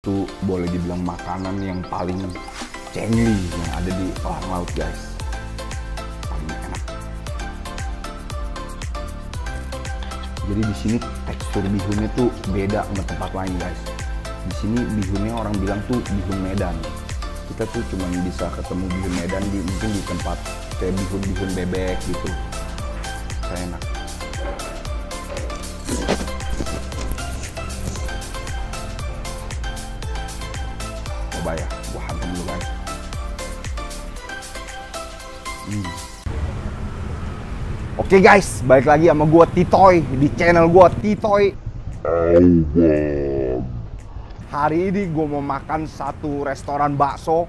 tuh boleh dibilang makanan yang paling cengli yang ada di Elang Laut, guys. Paling enak. Jadi di sini tekstur bihunnya tuh beda sama tempat lain, guys. Di sini bihunnya orang bilang tuh bihun Medan. Kita tuh cuma bisa ketemu bihun Medan mungkin di tempat kayak bihun bebek gitu. Saya enak. Coba ya, gua hantam dulu, guys. Oke guys, balik lagi sama gua Titoy di channel gua Titoy. Hari ini gue mau makan satu restoran bakso.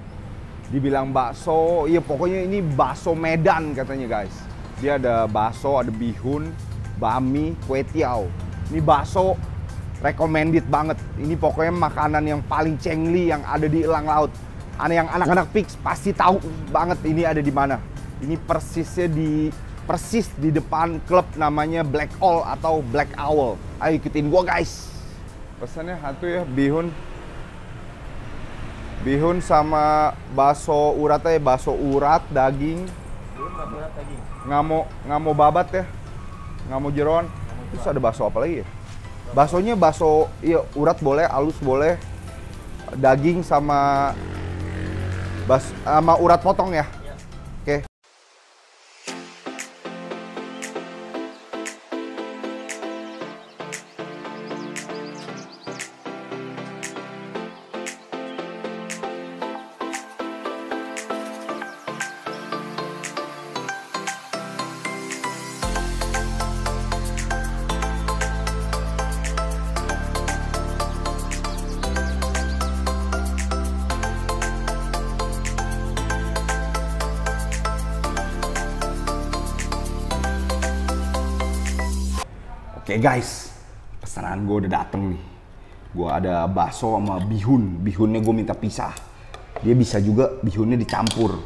Dibilang bakso, iya pokoknya ini bakso Medan katanya, guys. Dia ada bakso, ada bihun, bami, kue tiaw. Ini bakso recommended banget. Ini pokoknya makanan yang paling cengli yang ada di Elang Laut. Yang anak-anak Pix pasti tahu banget ini ada di mana. Ini persis di depan klub namanya Black Owl atau Black Owl. Ayo ikutin gua, guys. Pesannya satu ya, bihun sama bakso urat aja, bakso urat daging. Nggak mau babat ya, nggak mau jeroan. Terus ada bakso apa lagi ya? Baksonya bakso iya urat boleh, halus boleh, daging sama urat potong ya. Oke. Oke guys, pesanan gue udah dateng nih. Gue ada bakso sama bihun. Bihunnya gue minta pisah. Dia bisa juga bihunnya dicampur.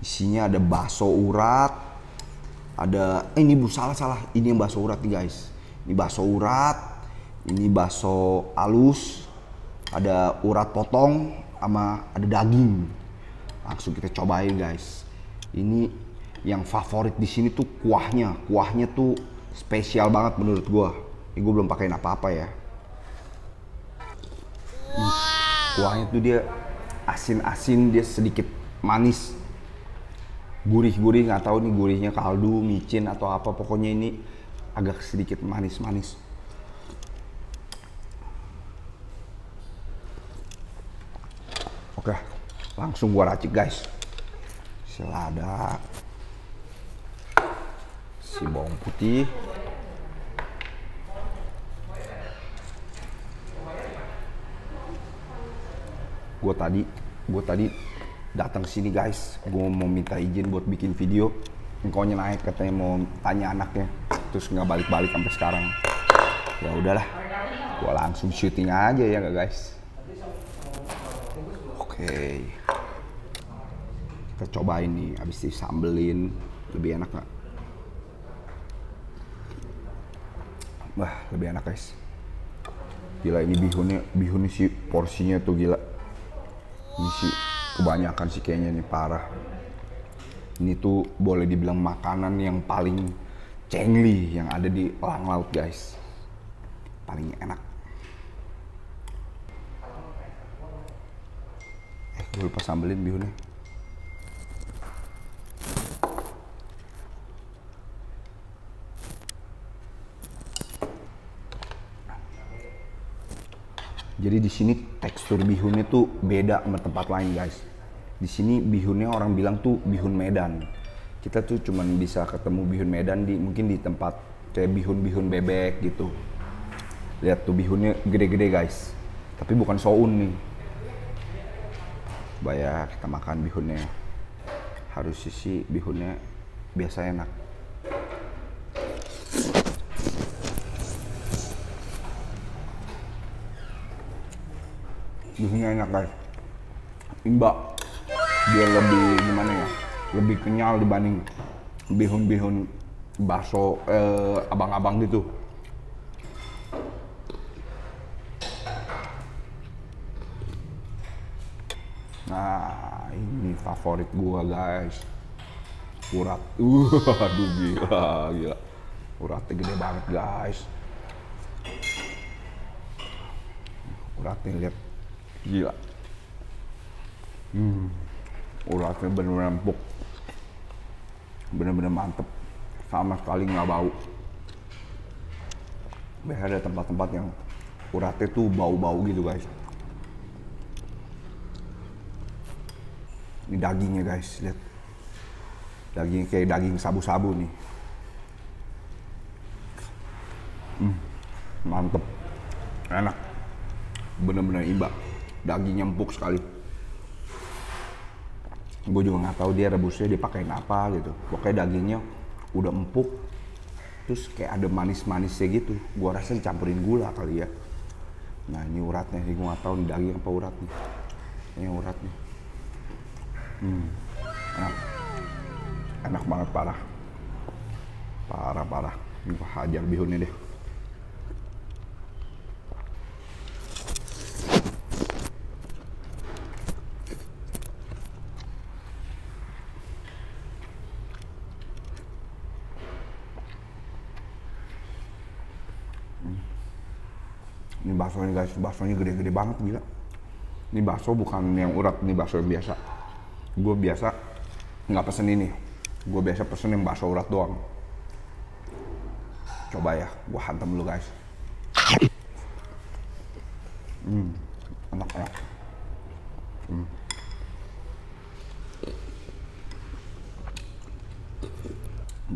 Isinya ada bakso urat. Ada, ini salah. Ini yang bakso urat nih guys. Ini bakso urat. Ini bakso halus. Ada urat potong sama ada daging. Langsung kita cobain guys. Ini yang favorit di sini tuh kuahnya. Kuahnya tuh spesial banget menurut gua. Ini gua belum pakein apa-apa ya. Kuahnya tuh dia asin-asin, dia sedikit manis. Gurih-gurih, nggak tahu nih gurihnya kaldu, micin atau apa. Pokoknya ini agak sedikit manis-manis. Oke, langsung gua racik guys. Selada, si bawang putih, gue tadi datang ke sini guys, gue mau minta izin buat bikin video. Engkaunya naik katanya mau tanya anaknya, terus nggak balik-balik sampai sekarang. Ya udahlah, gue langsung syuting aja ya nggak guys. Oke, kita cobain nih, abis disambelin lebih enak nggak? Wah, lebih enak guys. Gila, ini bihunnya sih porsinya tuh gila. Ini sih kebanyakan sih kayaknya nih, parah. Ini tuh boleh dibilang makanan yang paling cengli yang ada di Elang Laut guys. Paling enak. Gue lupa sambelin bihunnya. Jadi di sini tekstur bihunnya tuh beda sama tempat lain guys. Di sini bihunnya orang bilang tuh bihun Medan. Kita tuh cuman bisa ketemu bihun Medan mungkin di tempat kayak bihun bebek gitu. Lihat tuh bihunnya gede-gede guys. Tapi bukan soun nih. Coba ya kita makan bihunnya. Harus sisi bihunnya biasa enak. Bihunnya enak guys, imbak. Dia lebih gimana ya, lebih kenyal dibanding bihun bakso abang-abang gitu. Nah, ini favorit gua guys. Urat. Aduh gila, gila. Uratnya gede banget guys. Uratnya lihat. Gila. Uratnya bener-bener empuk. Bener-bener mantep. Sama sekali nggak bau. Biasanya ada tempat-tempat yang uratnya tuh bau-bau gitu guys. Ini dagingnya guys, lihat. Daging kayak daging sabu-sabu nih. Mantep. Enak. Bener-bener imbang. Dagingnya empuk sekali. Gue juga nggak tahu dia rebusnya dipakein apa gitu. Pokoknya dagingnya udah empuk. Terus kayak ada manis-manisnya gitu. Gue rasa dicampurin gula kali ya. Nah ini uratnya sih, gue nggak tahu nih daging apa urat nih. Ini uratnya. Enak. Enak banget parah. Parah. Ini gue hajar bihunnya deh. Ini baksonya guys, baksonya gede-gede banget gila. Ini bakso bukan yang urat, ini bakso yang biasa. Gue biasa nggak pesen ini. Gue biasa pesen yang bakso urat doang. Coba ya, gue hantam dulu guys. Enak.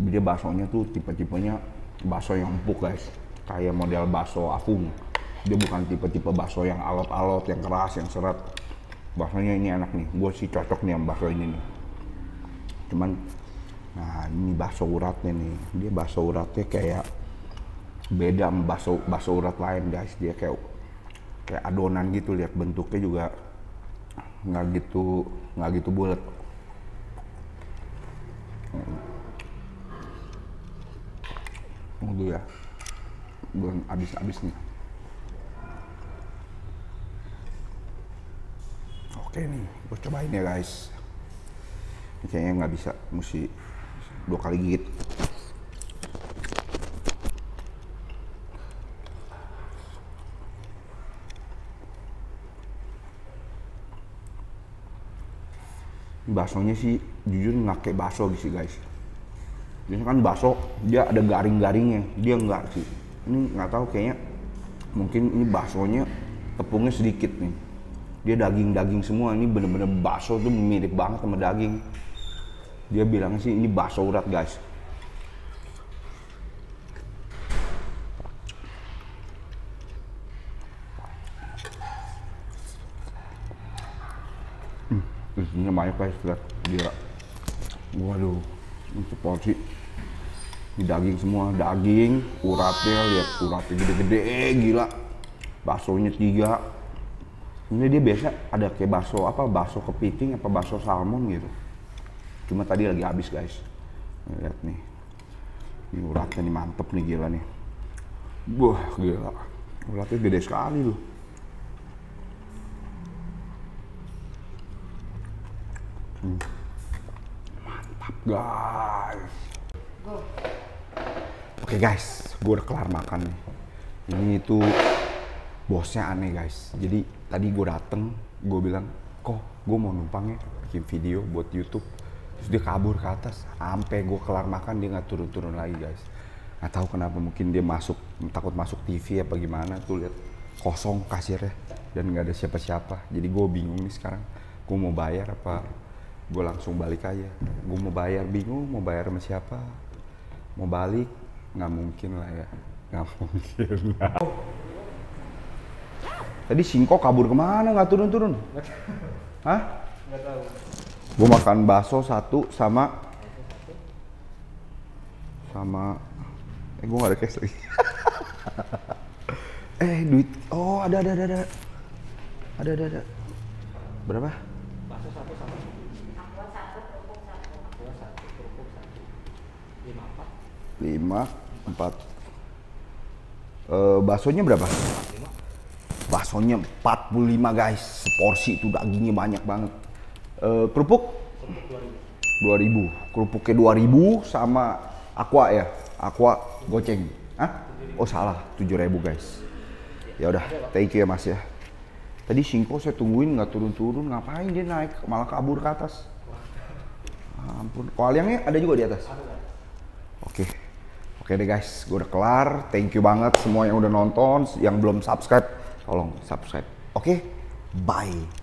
Dia baksonya tuh tipe-tipenya bakso yang empuk guys. Kayak model bakso Afung. Dia bukan tipe-tipe bakso yang alot-alot, yang keras, yang seret. Baksonya ini enak nih, gue sih cocok nih sama bakso ini nih. Cuman, nah ini bakso uratnya nih. Dia bakso uratnya kayak beda sama bakso urat lain guys. Dia kayak adonan gitu, lihat bentuknya juga nggak gitu bulat. Tunggu ya, belum habis nih. Oke nih, gue cobain ya guys. Ini kayaknya nggak bisa, mesti 2 kali gigit. Baksonya sih jujur nggak kayak bakso gitu guys. Biasanya kan bakso dia ada garing-garingnya, dia nggak sih. Ini nggak tahu kayaknya mungkin ini baksonya tepungnya sedikit nih. Dia daging-daging semua, ini bener-bener bakso tuh mirip banget sama daging. Dia bilang sih ini bakso urat guys. Isinya banyak guys, lihat gila. Waduh, ini seporsi. Ini daging semua, daging, uratnya, lihat uratnya gede-gede, gila. Baksonya 3. Ini dia biasa ada kayak bakso kepiting apa bakso salmon gitu. Cuma tadi lagi habis guys. Lihat nih. Ini uratnya nih mantep nih gila nih. Wah gila. Uratnya gede sekali loh. Mantap guys. Oke guys, gue udah kelar makan nih. Ini tuh bosnya aneh guys. Jadi tadi gue dateng, gue bilang, kok gue mau numpang ya bikin video buat YouTube. Terus dia kabur ke atas, sampai gue kelar makan dia nggak turun-turun lagi guys. Nggak tahu kenapa, mungkin dia takut masuk TV apa gimana. Tuh lihat kosong kasirnya dan nggak ada siapa-siapa. Jadi gue bingung nih sekarang, gue mau bayar apa gue langsung balik aja. Gue mau bayar bingung, mau bayar sama siapa, mau balik nggak mungkin lah ya, nggak mungkin. Tadi Singko kabur kemana, nggak turun-turun? Hah? Nggak tahu. Gue makan bakso 1 sama gue nggak ada cash lagi. Duit, oh ada. Berapa? Bakso 1 sama aqua 1, kerupuk 1. Aqua 1, kerupuk 1. 5, 4. Baksonya berapa? 45. Baksonya 45 guys, seporsi itu dagingnya banyak banget. Kerupuk 2000. Kerupuknya 2000 sama aqua ya. Aqua goceng. Hah? Oh salah, 7000 guys. Ya udah, thank you ya Mas ya. Tadi Singko saya tungguin nggak turun-turun, ngapain dia naik malah kabur ke atas. Ampun, koaliangnya ada juga di atas. Oke. Oke deh guys, gue udah kelar. Thank you banget semua yang udah nonton, yang belum subscribe, tolong subscribe. Oke, bye.